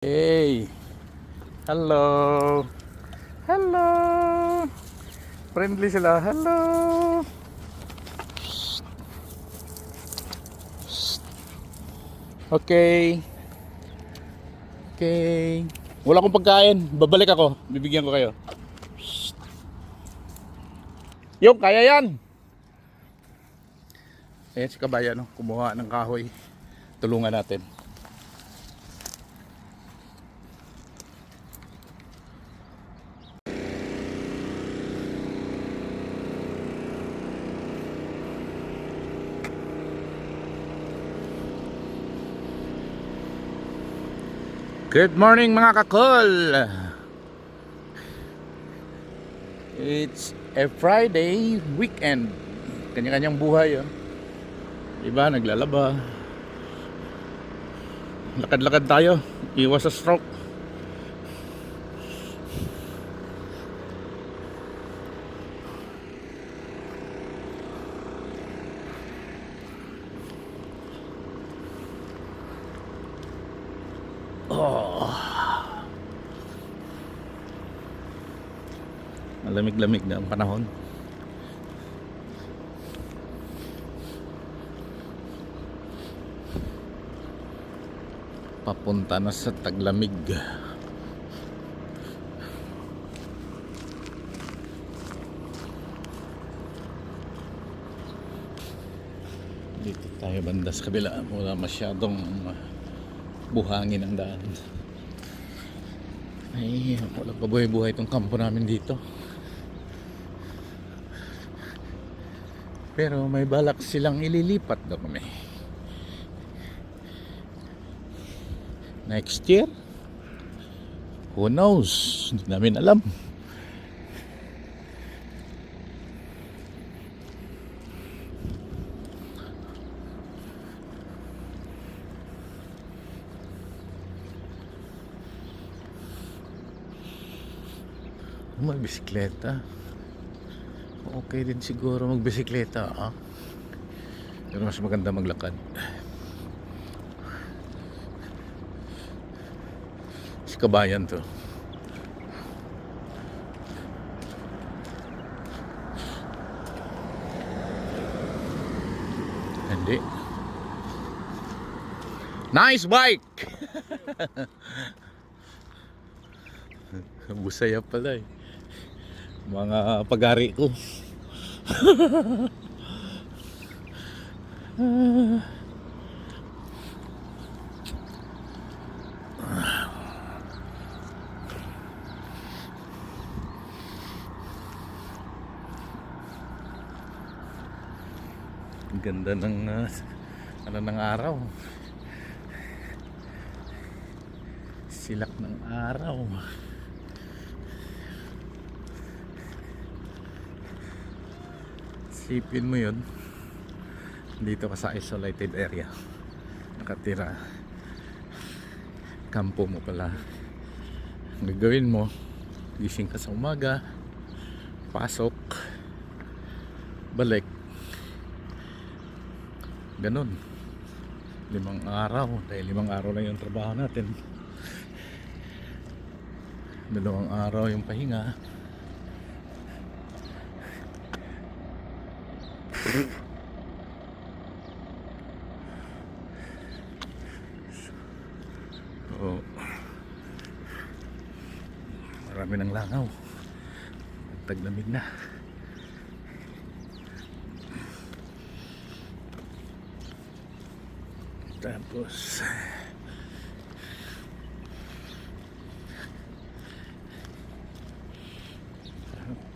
Hey, hello. Hello. Friendly sila. Hello. Okay. Okay. Wala akong pagkain. Babalik ako. Bibigyan ko kayo. Yung, kaya yan. Ayan si Kabayan, no? Kumuha ng kahoy. Tulungan natin. Good morning mga kakol. It's a Friday weekend. Kanya-kanyang buhay, oh. Iba naglalaba. Lakad-lakad tayo. Iwas sa stroke. Oh. Malamig-lamig na ang panahon. Papunta na sa taglamig. Dito tayo banda sa kabila. Wala masyadong buhangin ang daan. Ay, wala pa buhay-buhay itong kampo namin dito. Pero may balak silang ililipat daw kami. Next year? Who knows? Hindi namin alam. May bisikleta. Okay din siguro magbisikleta, ah. Pero mas maganda maglakad. Si Kabayan to. Hindi. Nice bike! Busaya pala eh. Mga pag-ari ko. Ang ganda ng ng araw. Silak ng araw. Isipin mo yun, dito ka sa isolated area, nakatira, kampo mo pala. Ang gagawin mo, gising ka sa umaga, pasok, balik, ganun, 5 araw, dahil 5 araw lang yung trabaho natin, 2 araw yung pahinga. So, marami ng langaw, taglamig na. Tapos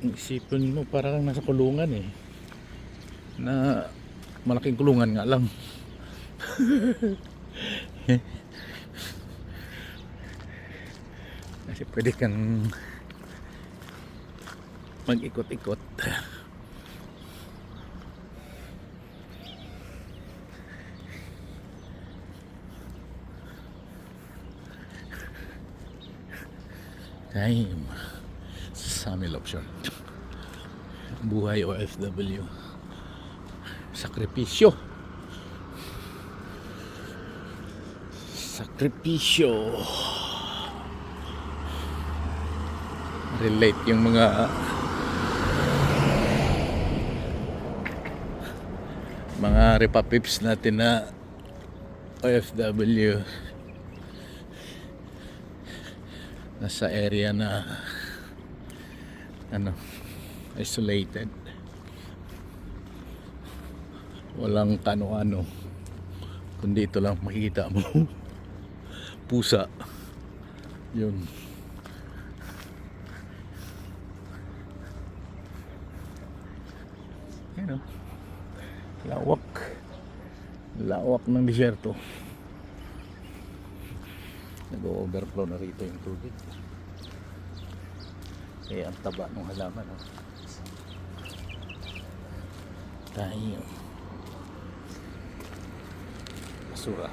isipin mo parang nasa kulungan eh, na malaking kulungan nga lang. Kasi pwede kang mag-ikot-ikot. Time sa Samil option. Buhay OFW. Sakripisyo. Sakripisyo. relate yung mga repapips natin na OFW nasa area na isolated, walang kano-ano, kundi ito lang makikita mo. Pusa yun. Yan, lawak ng disyerto. Nag-overflow na rito yung tubig, kaya ang taba ng halaman. Tayo basura.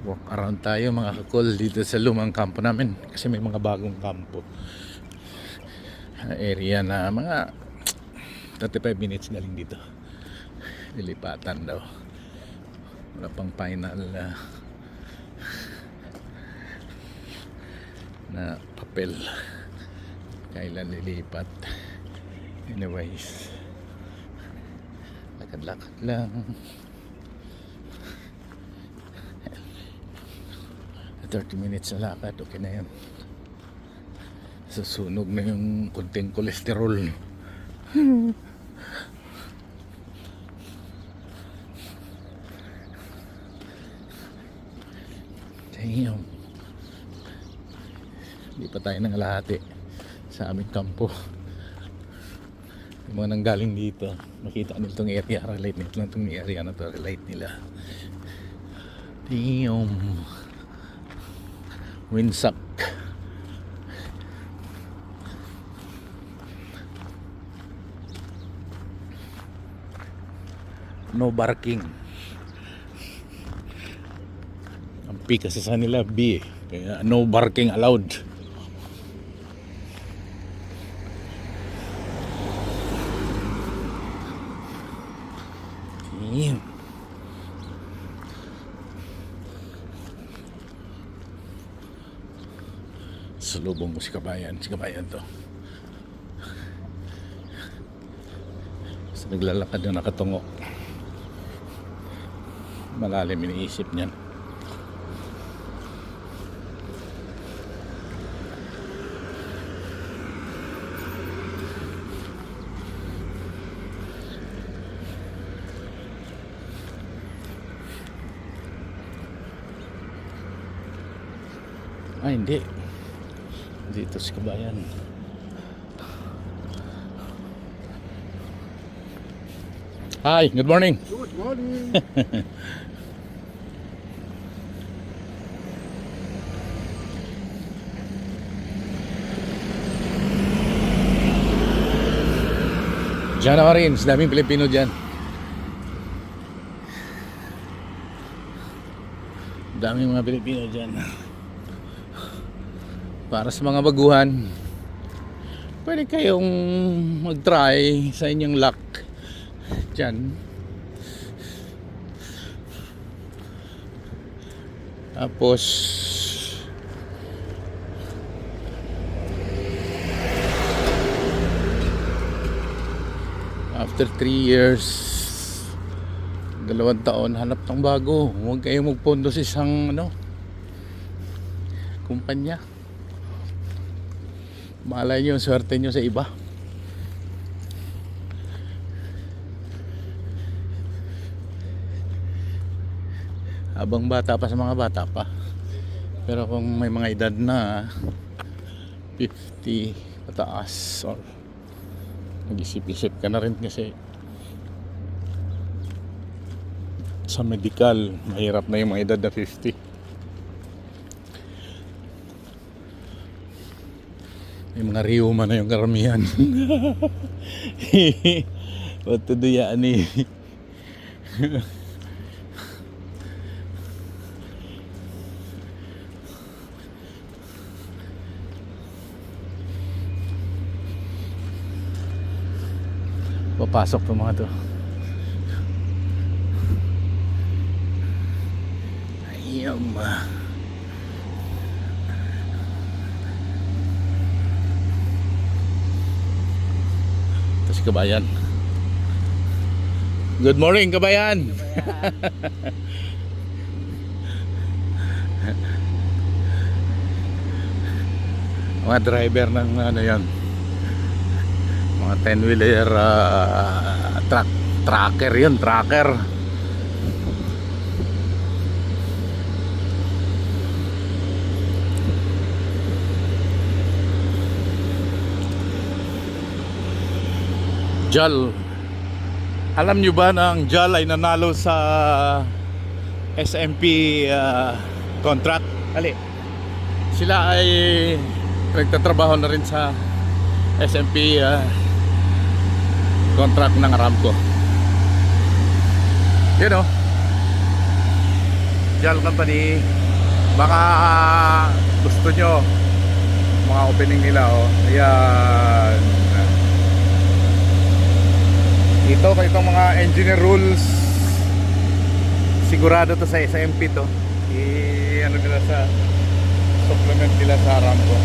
Walk around tayo mga kakol dito sa lumang kampo namin, kasi may mga bagong kampo area na mga 35 minutes galing dito. Lilipatan daw, wala pang final na papel kailan lilipat. Anyways, lakad-lakad lang. 30 minutes na lakad, okay na yun. Susunog na yung kunting kolesterol. Damn. Hindi pa tayo nangalahati sa aming kampo. Yung mga nanggaling dito, makita nila itong area, relate nila itong area na to, relate nila. Damn. Winsak. No barking. Ang P kasi sa nila B, kaya no barking allowed. Damn. Salubong mo si kabayan to. So, naglalakad na nakatungo. Malalim iniisip niyan. Hindi. Dito si kabayan. Hi, good morning. Good morning. Diyan ako rin, daming Pilipino dyan. Daming mga Pilipino dyan. Para sa mga baguhan, pwede kayong mag-try sa inyong luck dyan. Tapos after 3 years, 2 taon, hanap ng bago. Huwag kayong magpondo sa isang kumpanya. Malay nyo, swerte nyo sa iba. Habang bata pa, sa mga bata pa. Pero kung may mga edad na 50 pataas, or mag-isip-isip ka na rin, kasi sa medical mahirap na yung mga edad na 50. May mga riyuma na yung karamihan. What to do yan eh. Papasok pa mga to. Damn. Ito si Kabayan. Good morning, Kabayan. Mga driver ng ano yan, mga 10-wheeler, tracker yun, tracker. JAL. Alam nyo ba na ang JAL ay nanalo sa SMP contract? Ali, sila ay nagtatrabaho na rin sa SMP contract ng Aramco. You know, JAL company. Baka gusto nyo mga opening nila, oh. Ayan. Itong mga engineer rules, sigurado to sa SMP to. Ano nila sa supplement nila sa Aramco.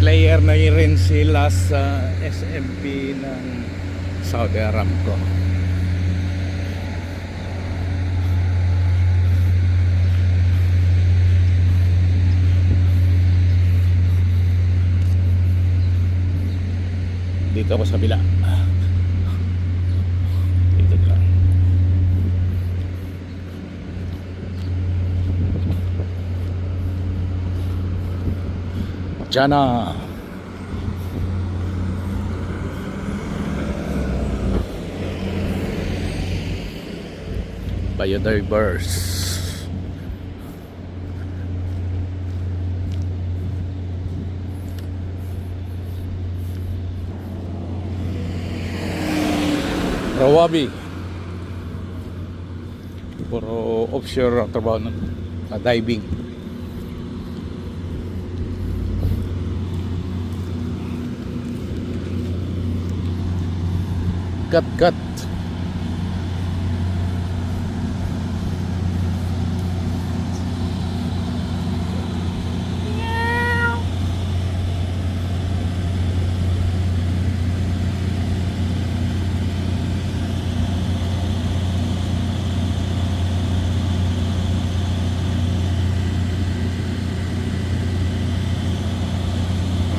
Player na rin sila sa SMP ng Saudi Aramco. Dito ako sa kabila. Dito lang. Jana. Biodiverse. Rawabi. Puro offshore ang trabaho ng diving. Cut.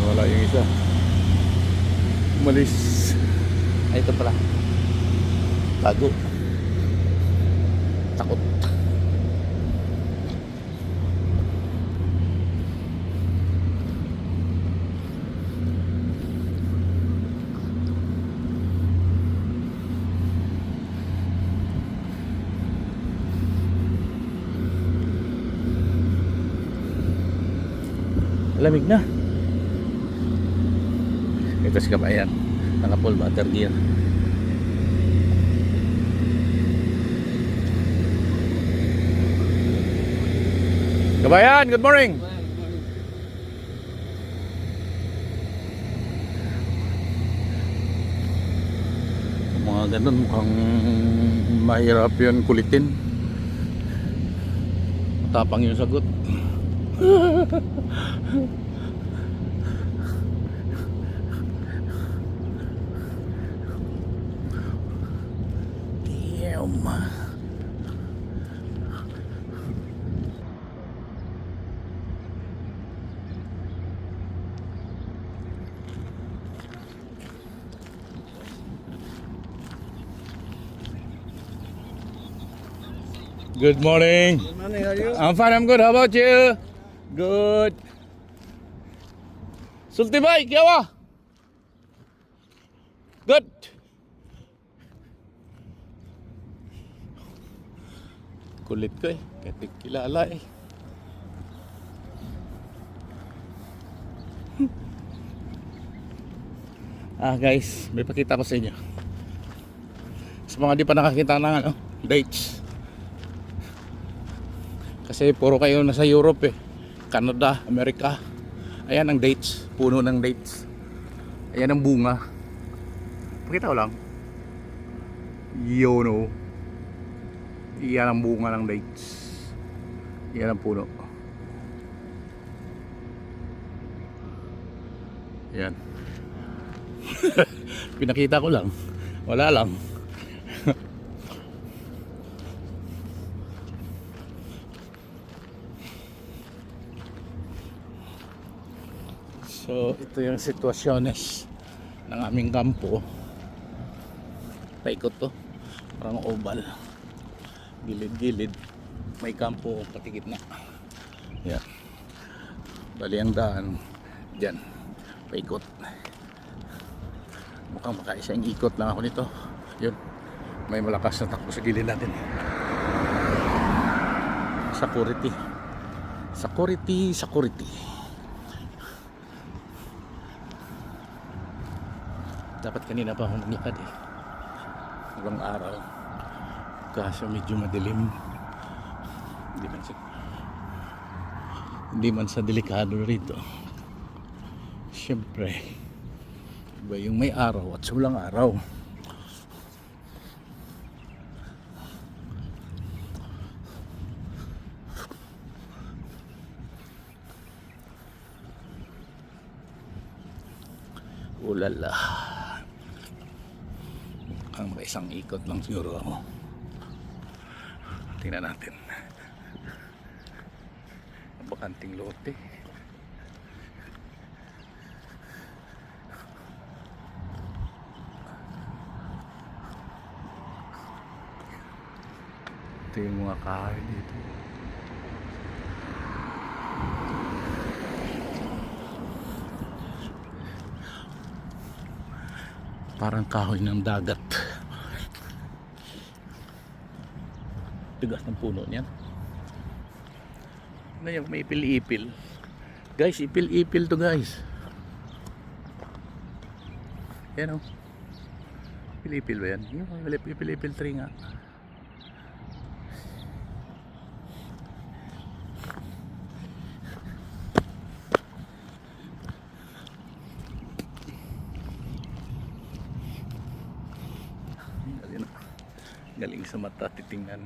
Wala yung isa. Umalis. Ay, ito pala. Tago. Takot. Lamig na. Ito si Kabayan, naka full water gear. Kabayan, good morning. Mga ganun, mukhang mahirap yun kulitin. Matapang yung sagot. Damn. Good morning. Good morning, how are you? I'm fine, I'm good. How about you? Good. Sulti bhai, kya hua? Good. Kulit ko eh. Katik kilala eh. Guys, may pakita ko sa inyo. Sa mga di pa nakakita ng ano, dates. Kasi puro kayo nasa Europe eh. Canada, America. Ayan ang dates. Puno ng dates. Ayan ang bunga. Pakita ko lang. Yun o. Iyan ang bunga ng dates. Iyan ang puno. Yan. Pinakita ko lang. Wala lang. So, ito yung sitwasyones ng aming kampo. Paikot to. Parang oval. Gilid-gilid. May kampo pati gitna. Yan. Bali ang daan. Diyan. Paikot. Mukhang makaisang ikot lang ako nito. Yun. May malakas na takbo sa gilid natin. Security. Security. Security. Dapat kanina pa akong maglakad eh. Ibang araw. Kaso medyo madilim. Hindi man sa delikado rito. Siyempre, iba yung may araw at walang araw. Ulala. Ang isang ikot lang siguro ako. Tingnan natin. Bakanting lote. Ito yung mga kahoy dito. Parang kahoy ng dagat. Tigas ng puno niyan. Ano yung may ipil-ipil? Guys, ipil-ipil to guys. Yan o. Ipil-ipil ba yan? Yung ipil-ipil tree nga. Galing sa mata titingnan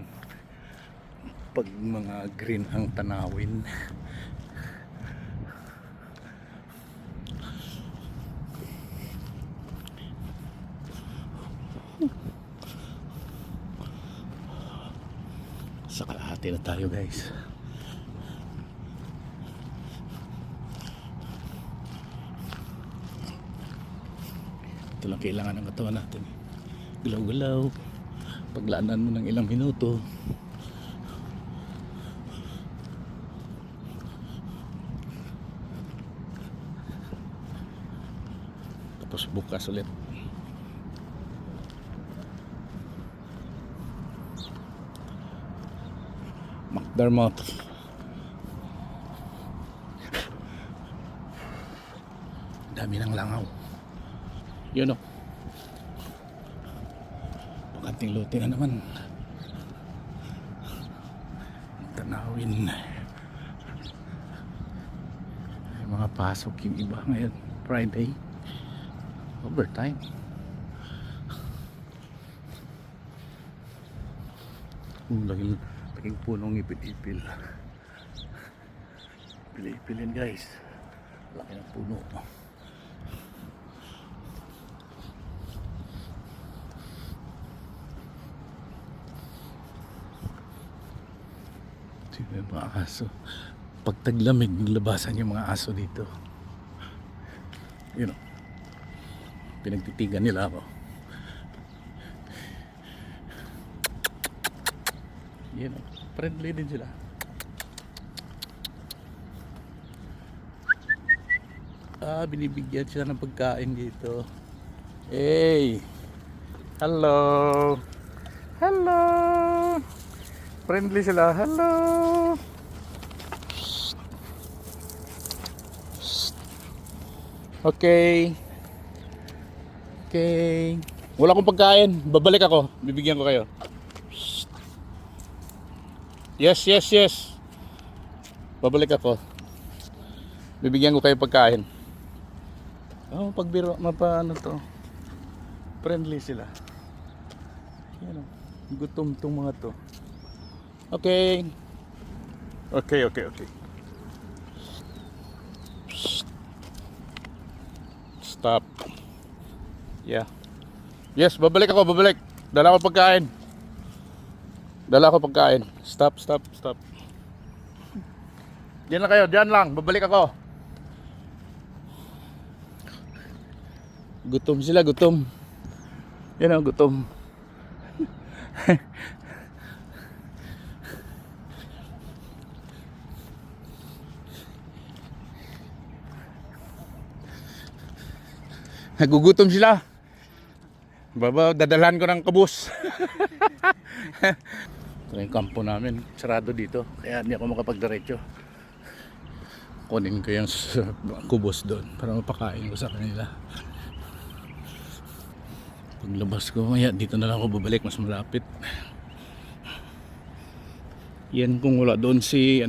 pag mga green ang tanawin. Sa kalahati na tayo guys. Ito lang kailangan ng katawan natin. Galaw-galaw. Paglaanan mo ng ilang minuto, tapos bukas ulit. McDermott. Dami ng langaw. Yun o. Bakanting lote na naman. Tanawin. May mga pasok yung iba ngayon. Friday. Overtime. Laging punong ipil-ipil. Ipil-ipilin guys. Laki ng puno. Sino yung mga aso? Pag taglamig, naglabasan yung mga aso dito. You know, pinagtitigan nila ako. You know, friendly din sila. Binibigyan sila ng pagkain dito. Hey! Hello! Hello! Friendly sila. Hello! Okay. Okay. Wala akong pagkain. Babalik ako. Bibigyan ko kayo. Yes, yes, yes. Babalik ako. Bibigyan ko kayo pagkain. Oh, pagbiro, mapa ano to. Friendly sila. Yan oh. Gutom tong mga to. Okay. Okay. Stop. Yeah. Yes, babalik ako, babalik. Dala ko pagkain. Stop. Diyan lang kayo, diyan lang. Babalik ako. Gutom sila, gutom. Yan o, gutom. Nagugutom sila. Baba, dadalhan ko ng kabus. Ito yung kampo namin. Sarado dito. Kaya hindi ako makapagdiretso. Kunin ko yung kubos doon para mapakain ko sa kanila. Paglabas ko, maya dito na lang ako babalik. Mas malapit. Yan kung wala doon si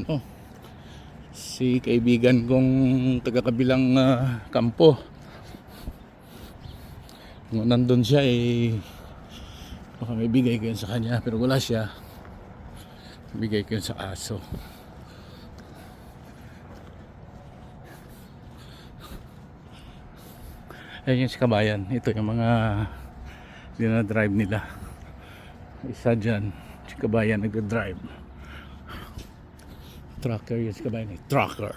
kaibigan kong taga-kabilang kampo. Kung nandun siya baka may bigay ko yun sa kanya, pero wala siya. Bigay ko yun sa aso. Ayun yung si Kabayan. Ito yung mga dinadrive nila. Isa dyan, si Kabayan nagdadrive. Trucker yun si Kabayan. Trucker.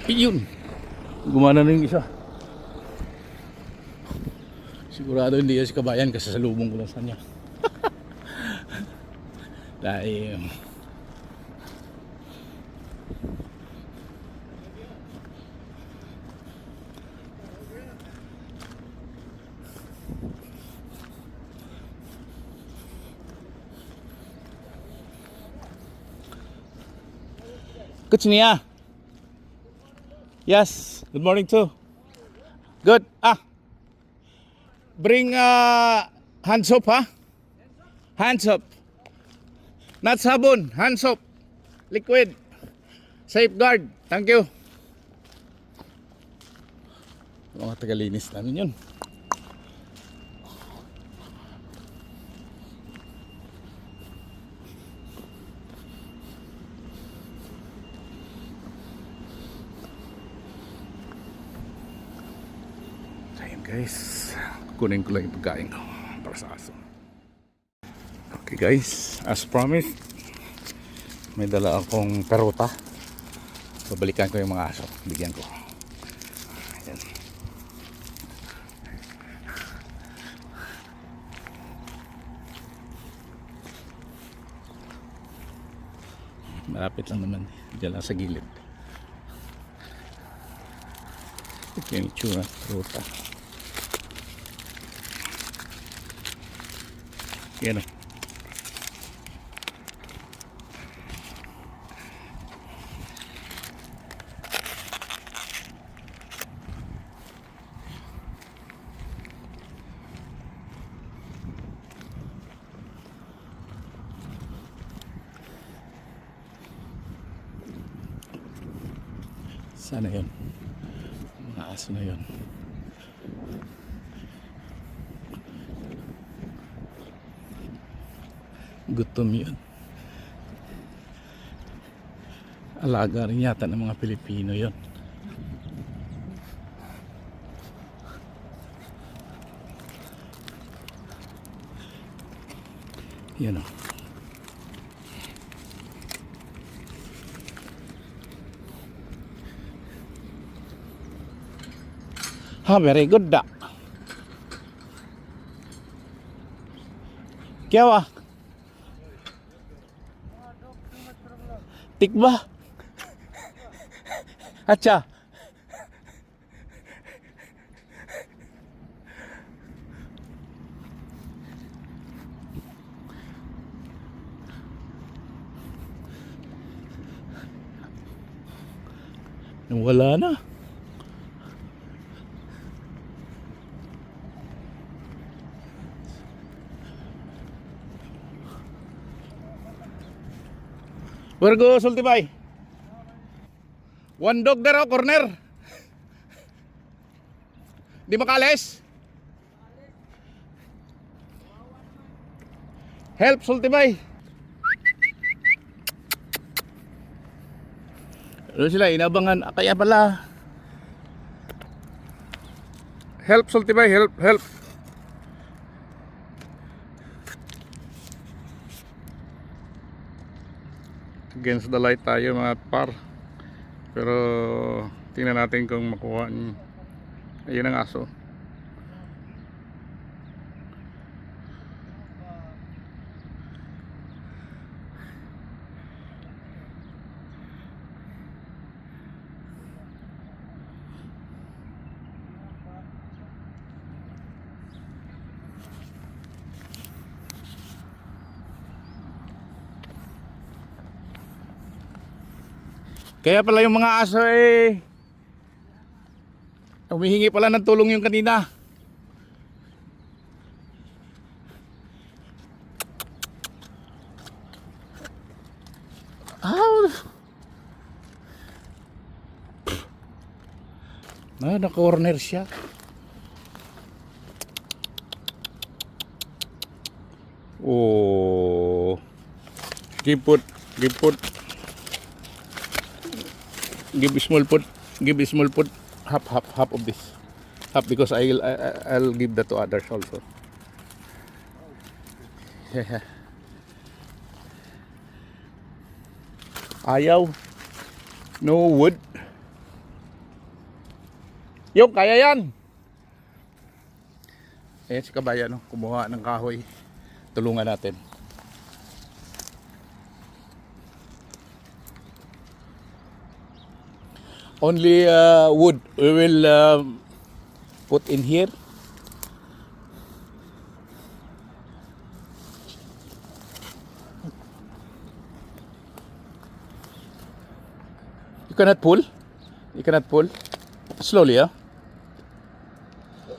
Yun, gumana na yung isa. Sigurado hindi yan si Kabayan kasi salubong ko lang sa kanya. Dahil Kuchniya. Yes, good morning too. Good. Bring hand soap, ha? Hand soap. Not sabon, hand soap. Liquid. Safeguard. Thank you. Mga tagalinis namin yun. Ayun guys, kunin ko lang yung pagkain ko para sa aso. Okay guys, as promised, may dala akong perota. Babalikan ko yung mga aso, bigyan ko. Ayan. Malapit lang naman, dyan lang sa gilid. Ito yung itsura, perota. Yan o. Sana yun. Mga aso na yun. Gutom yun. Alaga rin yata ng mga Pilipino yun. Yan o. Very good da. Kya wa? Tikba. Acha. Wala na. Where go Sultibay? One dog there, oh, corner. Di makalis. Help, Sultibay. Ano sila, inabangan. Kaya pala. Help, Sultibay, help, help. Against the light tayo mga par. Pero tingnan natin kung makuha niyo. Ayun ang aso. Kaya pala yung mga aso humihingi pala ng tulong yung kanina. Na-corner siya. Oh. Give a small put half of this. Half because I'll give that to others also. Yeah. Ayaw. No wood. Yung kaya yan. Ayan si Kabayan, no? Kumuha ng kahoy. Tulungan natin. Only wood we will put in here. You cannot pull. You cannot pull. Slowly, huh?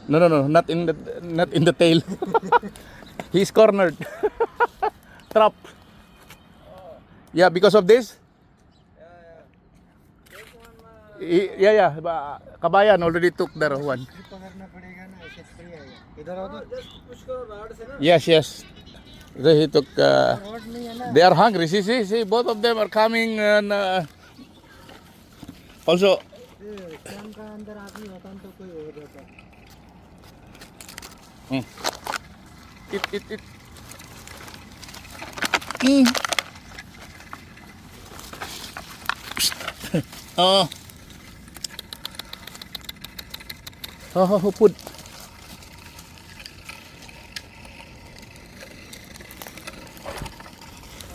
No, not in the tail. He's cornered. Trap. Yeah, because of this. Yeah. Kabayan already took the one. Yes. He took. They are hungry. See, both of them are coming and also. It. Put.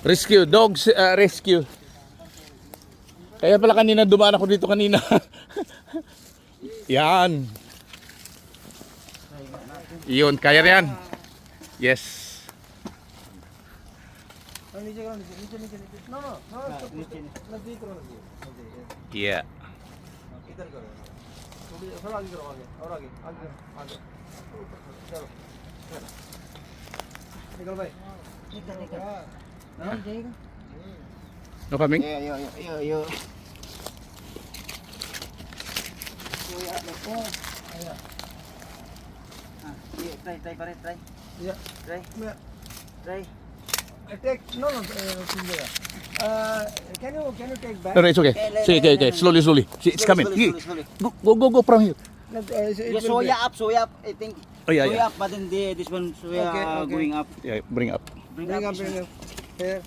Rescue, dogs rescue. Kaya pala kanina dumaan ako dito kanina. Yan. Yun, kaya yan. Yes. Yeah. No coming? Yo. Try. Yeah. Try. Take no. Can you take back? No, it's okay. See, okay. Slowly. See, it's coming. Slowly. Go from here. Soya up. I think. Oh yeah. Soya up, but then this one soya Okay. going up. Yeah, bring up. Bring Bring up. up. Here.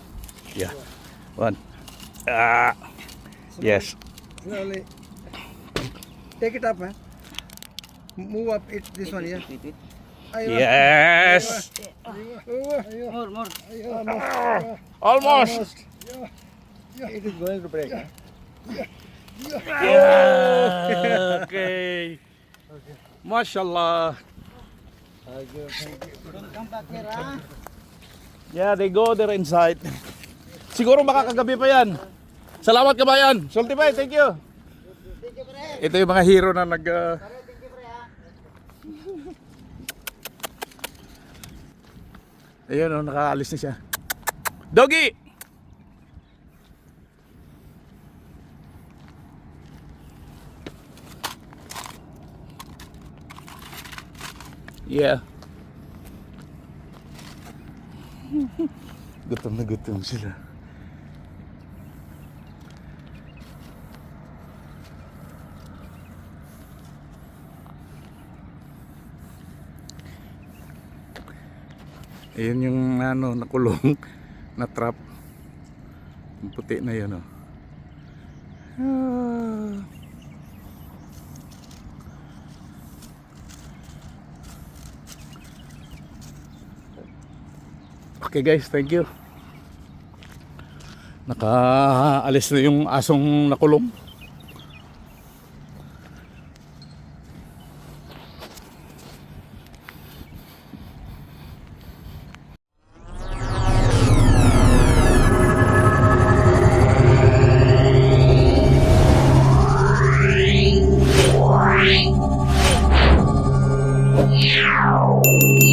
Yeah. One. Yes. Slowly. Take it up, man. Move up. It's this one, yeah. Wait. Yes. More. Almost. It is going to break. Yeah. Okay. Mashallah. Don't come back here, ah. Yeah, they go there inside. Siguro makakagabi pa yan. Salamat Kabayan. Sultibay, thank you. Ito yung mga hero na nag... Ayun, nakaalis na siya. Doggy! Yeah. Gutom na gutom sila. Ayun yung ano, nakulong na trap. Yung puti na yun, oh. Ah. Okay guys, thank you. Nakaalis na yung asong nakulong. Meow.